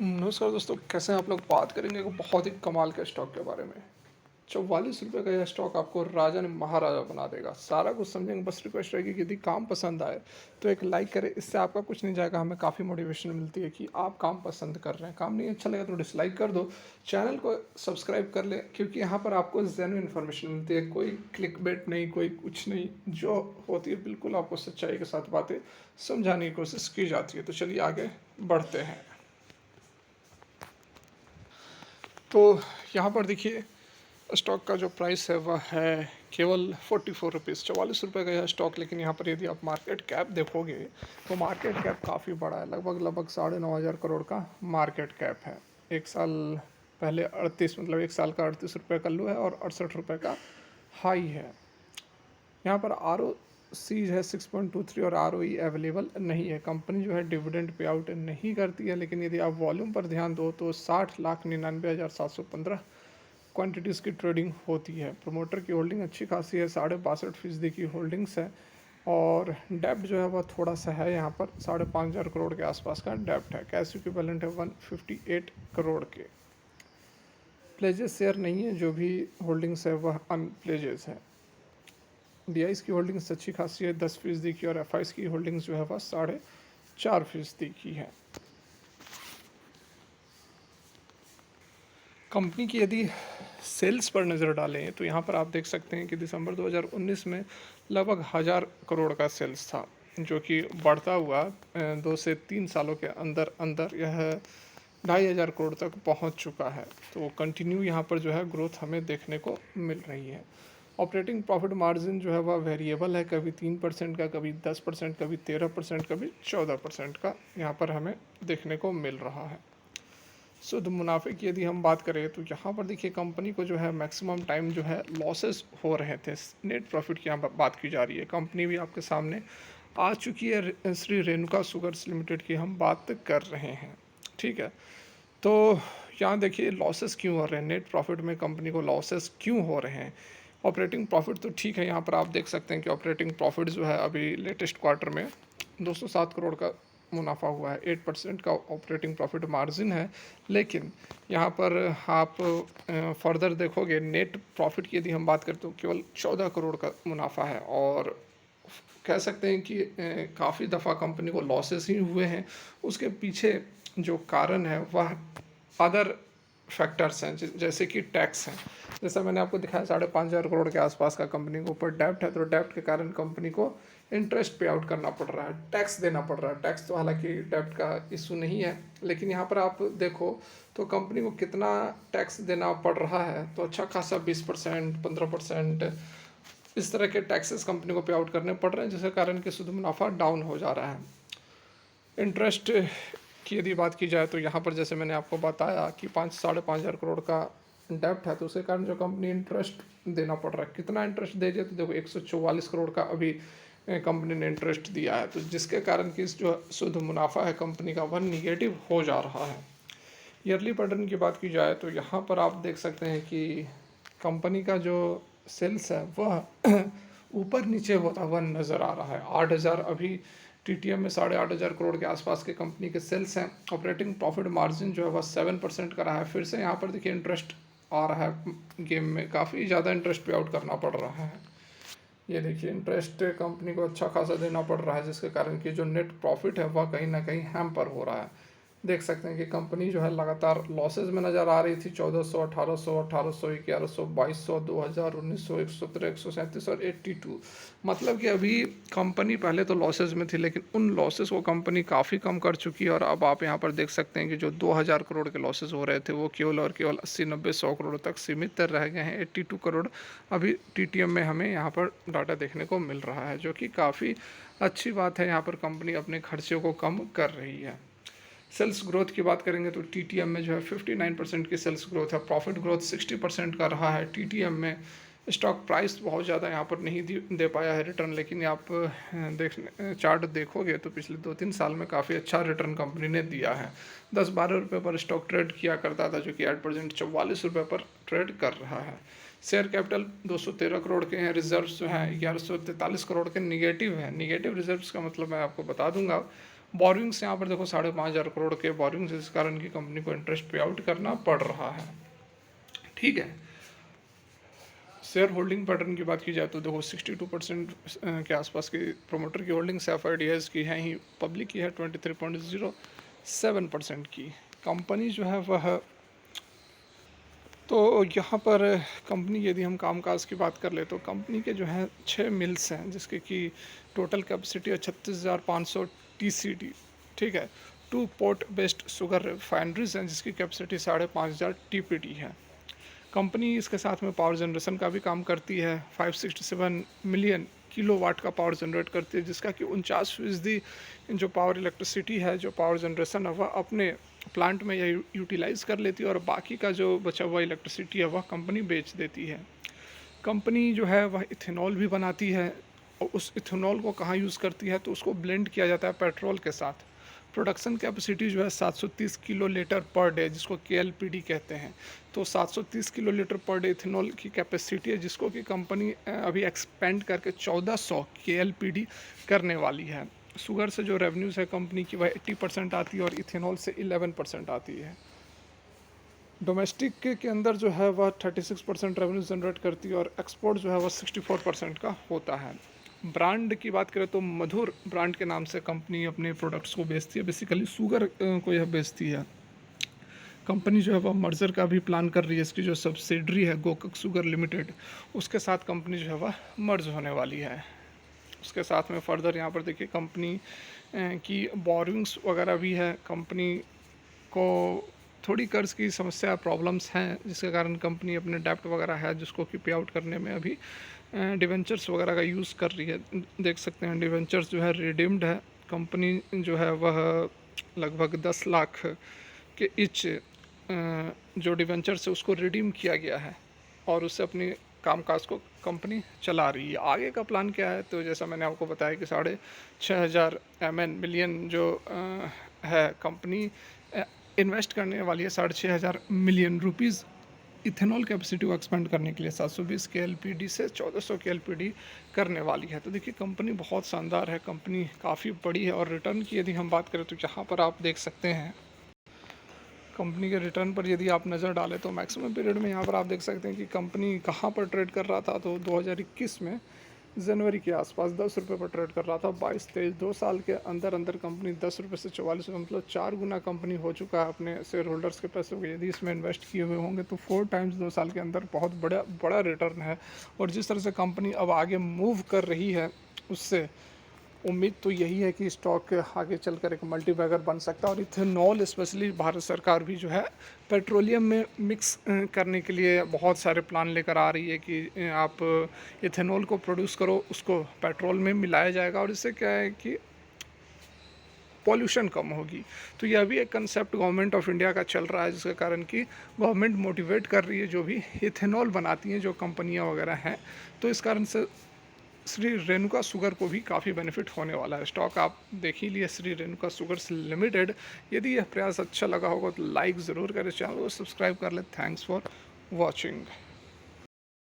नमस्कार दोस्तों, कैसे हैं आप लोग। बात करेंगे एक बहुत ही कमाल के स्टॉक के बारे में। 44 रुपये का यह स्टॉक आपको राजा ने महाराजा बना देगा। सारा कुछ समझेंगे। बस रिक्वेस्ट रहेगी कि यदि काम पसंद आए तो एक लाइक करें। इससे आपका कुछ नहीं जाएगा, हमें काफ़ी मोटिवेशन मिलती है कि आप काम पसंद कर रहे हैं। काम नहीं अच्छा लगा तो डिसलाइक कर दो। चैनल को सब्सक्राइब कर ले, क्योंकि यहाँ पर आपको जेन्युइन इन्फॉर्मेशन मिलती है। कोई क्लिक बेट नहीं, कोई कुछ नहीं, जो होती है बिल्कुल आपको सच्चाई के साथ बातें समझाने की कोशिश की जाती है। तो चलिए आगे बढ़ते हैं। तो यहाँ पर देखिए, स्टॉक का जो प्राइस है वह है केवल 44 रुपीज़, 44 रुपये का यह स्टॉक। लेकिन यहाँ पर यदि आप मार्केट कैप देखोगे तो मार्केट कैप काफ़ी बड़ा है। लगभग लगभग 9,500 करोड़ का मार्केट कैप है। एक साल पहले 38, मतलब एक साल का 38 रुपये का लो है और 68 रुपये का हाई है। यहाँ पर आर ओ सी है 6.23 और आर ओ ई अवेलेबल नहीं है। कंपनी जो है डिविडेंड पे आउट नहीं करती है। लेकिन यदि आप वॉल्यूम पर ध्यान दो तो 60,99,715 क्वांटिटीज़ की ट्रेडिंग होती है। प्रमोटर की होल्डिंग अच्छी खासी है, 62.5% की होल्डिंग्स है। और डेप्ट जो है वह थोड़ा सा है, यहाँ पर 5,500 करोड़ के आसपास का डेप्ट है। कैश इक्विवेलेंट है 158 करोड़ के। प्लेजेस शेयर नहीं है, जो भी होल्डिंग्स है वह अनप्लेजेस है। डीआईस की होल्डिंग्स अच्छी खासी है, 10% की। और एफआईस की होल्डिंग्स जो है वह 4.5% की है। कंपनी की यदि सेल्स पर नज़र डालें तो यहाँ पर आप देख सकते हैं कि दिसंबर 2019 में लगभग 1,000 करोड़ का सेल्स था, जो कि बढ़ता हुआ 2 से 3 सालों के अंदर अंदर यह 2,500 करोड़ तक पहुँच चुका है। तो कंटिन्यू यहाँ पर जो है ग्रोथ हमें देखने को मिल रही है। ऑपरेटिंग प्रॉफिट मार्जिन जो है वह वेरिएबल है, कभी 3% का, कभी 10%, कभी 13%, कभी 14% का यहाँ पर हमें देखने को मिल रहा है। शुद्ध मुनाफे की यदि हम बात करें तो यहाँ पर देखिए, कंपनी को जो है मैक्सिमम टाइम जो है लॉसेस हो रहे थे। नेट प्रॉफिट की यहाँ बात की जा रही है। कंपनी भी आपके सामने आ चुकी है। श्री रेणुका शुगर्स लिमिटेड की हम बात कर रहे हैं, ठीक है। तो यहाँ देखिए लॉसेस क्यों हो रहे हैं, नेट प्रॉफिट में कंपनी को लॉसेस क्यों हो रहे हैं। ऑपरेटिंग प्रॉफिट तो ठीक है, यहाँ पर आप देख सकते हैं कि ऑपरेटिंग प्रॉफिट जो है अभी लेटेस्ट क्वार्टर में 207 करोड़ का मुनाफा हुआ है। 8% का ऑपरेटिंग प्रॉफिट मार्जिन है। लेकिन यहाँ पर आप फर्दर देखोगे, नेट प्रॉफिट की यदि हम बात करें तो केवल 14 करोड़ का मुनाफा है। और कह सकते हैं कि काफ़ी दफ़ा कंपनी को लॉसेस ही हुए हैं। उसके पीछे जो कारण है वह अदर फैक्टर्स हैं, जैसे कि टैक्स हैं। जैसा मैंने आपको दिखाया, 5,500 करोड़ के आसपास का कंपनी के ऊपर डेप्ट है। तो डेप्ट के कारण कंपनी को इंटरेस्ट पे आउट करना पड़ रहा है, टैक्स देना पड़ रहा है। टैक्स तो हालांकि डेप्ट का इशू नहीं है, लेकिन यहाँ पर आप देखो तो कंपनी को कितना टैक्स देना पड़ रहा है। तो अच्छा खासा 20%, 15% इस तरह के टैक्सेस कंपनी को पे आउट करने पड़ रहे हैं, जिसके कारण कि शुद्ध मुनाफा डाउन हो जा रहा है। इंटरेस्ट की यदि बात की जाए तो यहाँ पर जैसे मैंने आपको बताया कि 5-5,500 करोड़ का डेप्ट है। तो उसके कारण जो कंपनी इंटरेस्ट देना पड़ रहा है, कितना इंटरेस्ट दे दिया तो देखो 144 करोड़ का अभी कंपनी ने इंटरेस्ट दिया है। तो जिसके कारण कि इस जो शुद्ध मुनाफा है कंपनी का वह निगेटिव हो जा रहा है। ईयरली पैटर्न की बात की जाए तो यहाँ पर आप देख सकते हैं कि कंपनी का जो सेल्स है वह ऊपर नीचे होता हुआ नज़र आ रहा है। 8,000 अभी टीटीएम में 8,500 करोड़ के आसपास के कंपनी के सेल्स हैं। ऑपरेटिंग प्रॉफिट मार्जिन जो है वह 7% का रहा है। फिर से यहाँ पर देखिए इंटरेस्ट आ रहा है गेम में, काफ़ी ज़्यादा इंटरेस्ट पे आउट करना पड़ रहा है। ये देखिए इंटरेस्ट कंपनी को अच्छा खासा देना पड़ रहा है, जिसके कारण कि जो नेट प्रॉफिट है वह कहीं ना कहीं हैम्पर हो रहा है। देख सकते हैं कि कंपनी जो है लगातार लॉसेज में नज़र आ रही थी। 1,400, 1,800, 1,800, 1,100, 2,200, 2,000, 1,900, 117, 137 और 82। मतलब कि अभी कंपनी पहले तो लॉसेज में थी, लेकिन उन लॉसेज को कंपनी काफ़ी कम कर चुकी है। और अब आप यहाँ पर देख सकते हैं कि जो 2,000 करोड़ के लॉसेज हो रहे थे वो केवल और केवल 80, 90, 100 करोड़ तक सीमित रह गए हैं। 82 करोड़ अभी टीटीएम में हमें यहाँ पर डाटा देखने को मिल रहा है, जो कि काफ़ी अच्छी बात है। यहाँ पर कंपनी अपने खर्चे को कम कर रही है। सेल्स ग्रोथ की बात करेंगे तो टीटीएम में जो है 59% की सेल्स ग्रोथ है। प्रॉफिट ग्रोथ 60% का रहा है। टीटीएम में स्टॉक प्राइस बहुत ज़्यादा यहाँ पर नहीं दे पाया है रिटर्न, लेकिन आप चार्ट देखोगे तो पिछले 2-3 साल में काफ़ी अच्छा रिटर्न कंपनी ने दिया है। 10-12 रुपये पर स्टॉक ट्रेड किया करता था, जो कि एट प्रेजेंट 44 रुपये पर ट्रेड कर रहा है। शेयर कैपिटल 213 करोड़ के हैं। रिजर्व्स जो हैं 1143 करोड़ के निगेटिव है। निगेटिव रिजर्व्स का मतलब मैं आपको बता दूंगा। बोरिंग्स यहाँ पर देखो 5,500 करोड़ के बोरिंग्स, इस कारण की कंपनी को इंटरेस्ट पे आउट करना पड़ रहा है। ठीक है, शेयर होल्डिंग पैटर्न की बात की जाए तो देखो 62% के आसपास की प्रोमोटर की होल्डिंग एफ की है ही, पब्लिक की है 23.07% की। कंपनी जो है वह, तो यहाँ पर कंपनी यदि हम कामकाज की बात कर ले तो कंपनी के जो हैं 6 मिल्स हैं जिसके कि टोटल कैपेसिटी है 36,500 TCD। ठीक है, 2 पोर्ट बेस्ड शुगर रिफाइनरीज हैं जिसकी कैपेसिटी 5,500 TPD है। कंपनी इसके साथ में पावर जनरेशन का भी काम करती है, 567 मिलियन किलोवाट का पावर जनरेट करती है, जिसका कि 49% जो पावर इलेक्ट्रिसिटी है, जो पावर जनरेशन है, वह अपने प्लांट में यह यूटिलाइज़ कर लेती है और बाकी का जो बचा हुआ इलेक्ट्रिसिटी है वह कंपनी बेच देती है। कंपनी जो है वह इथेनॉल भी बनाती है और उस इथेनॉल को कहाँ यूज़ करती है तो उसको ब्लेंड किया जाता है पेट्रोल के साथ। प्रोडक्शन कैपेसिटी जो है 730 किलो लीटर पर डे, जिसको KLPD कहते हैं। तो 730 kilo litre per day ethanol की कैपेसिटी है, जिसको कि कंपनी अभी एक्सपेंड करके 1400 KLPD करने वाली है। शुगर से जो रेवेन्यूज़ है कंपनी की वह 80% आती है और इथेनॉल से 11% आती है। डोमेस्टिक के अंदर जो है वह 36% रेवेन्यू जनरेट करती है और एक्सपोर्ट जो है वह 64% का होता है। ब्रांड की बात करें तो मधुर ब्रांड के नाम से कंपनी अपने प्रोडक्ट्स को बेचती है, बेसिकली शुगर को यह बेचती है। कंपनी जो है वह मर्जर का भी प्लान कर रही है, इसकी जो सब्सिडरी है गोकक शुगर लिमिटेड, उसके साथ कंपनी जो है वह मर्ज होने वाली है। उसके साथ में फर्दर यहाँ पर देखिए कंपनी की बोरिंग्स वगैरह भी है। कंपनी को थोड़ी कर्ज की समस्या प्रॉब्लम्स हैं, जिसके कारण कंपनी अपने डेप्ट वगैरह है जिसको कि पे आउट करने में अभी डिवेंचर्स वगैरह का यूज़ कर रही है। देख सकते हैं डिवेंचर्स जो है रिडीम्ड है। कंपनी जो है वह लगभग 10 लाख के इच जो डिवेंचर्स है उसको रिडीम किया गया है और उससे अपनी कामकाज को कंपनी चला रही है। आगे का प्लान क्या है, तो जैसा मैंने आपको बताया कि 6,500 मिलियन जो है कंपनी इन्वेस्ट करने वाली है, 6,500 मिलियन रुपीज़ इथेनॉल कैपेसिटी को एक्सपेंड करने के लिए 720 KLPD से 1400 KLPD करने वाली है। तो देखिए कंपनी बहुत शानदार है, कंपनी काफ़ी बड़ी है और रिटर्न की यदि हम बात करें तो यहाँ पर आप देख सकते हैं कंपनी के रिटर्न पर यदि आप नज़र डालें तो मैक्सिमम पीरियड में यहाँ पर आप देख सकते हैं कि कंपनी कहाँ पर ट्रेड कर रहा था। तो 2021 में जनवरी के आसपास 10 रुपये पर ट्रेड कर रहा था। 22-23 2 साल के अंदर अंदर कंपनी 10 रुपये से 44 रुपये, मतलब 4 गुना कंपनी हो चुका है अपने शेयर होल्डर्स के पैसों को यदि इसमें इन्वेस्ट किए हुए होंगे तो 4 टाइम्स 2 साल के अंदर बहुत बड़ा रिटर्न है। और जिस तरह से कंपनी अब आगे मूव कर रही है उससे उम्मीद तो यही है कि स्टॉक आगे चलकर एक मल्टीबैगर बन सकता है। और इथेनॉल स्पेशली भारत सरकार भी जो है पेट्रोलियम में मिक्स करने के लिए बहुत सारे प्लान लेकर आ रही है कि आप इथेनॉल को प्रोड्यूस करो, उसको पेट्रोल में मिलाया जाएगा और इससे क्या है कि पॉल्यूशन कम होगी। तो यह भी एक कंसेप्ट गवर्नमेंट ऑफ इंडिया का चल रहा है, जिसके कारण कि गवर्नमेंट मोटिवेट कर रही है जो भी इथेनॉल बनाती हैं जो कंपनियां वगैरह हैं। तो इस कारण से श्री रेणुका शुगर को भी काफ़ी बेनिफिट होने वाला है। स्टॉक आप देख ही लिए श्री रेणुका शुगर्स लिमिटेड। यदि यह प्रयास अच्छा लगा होगा तो लाइक ज़रूर करें, चैनल को सब्सक्राइब कर ले। Thanks for watching.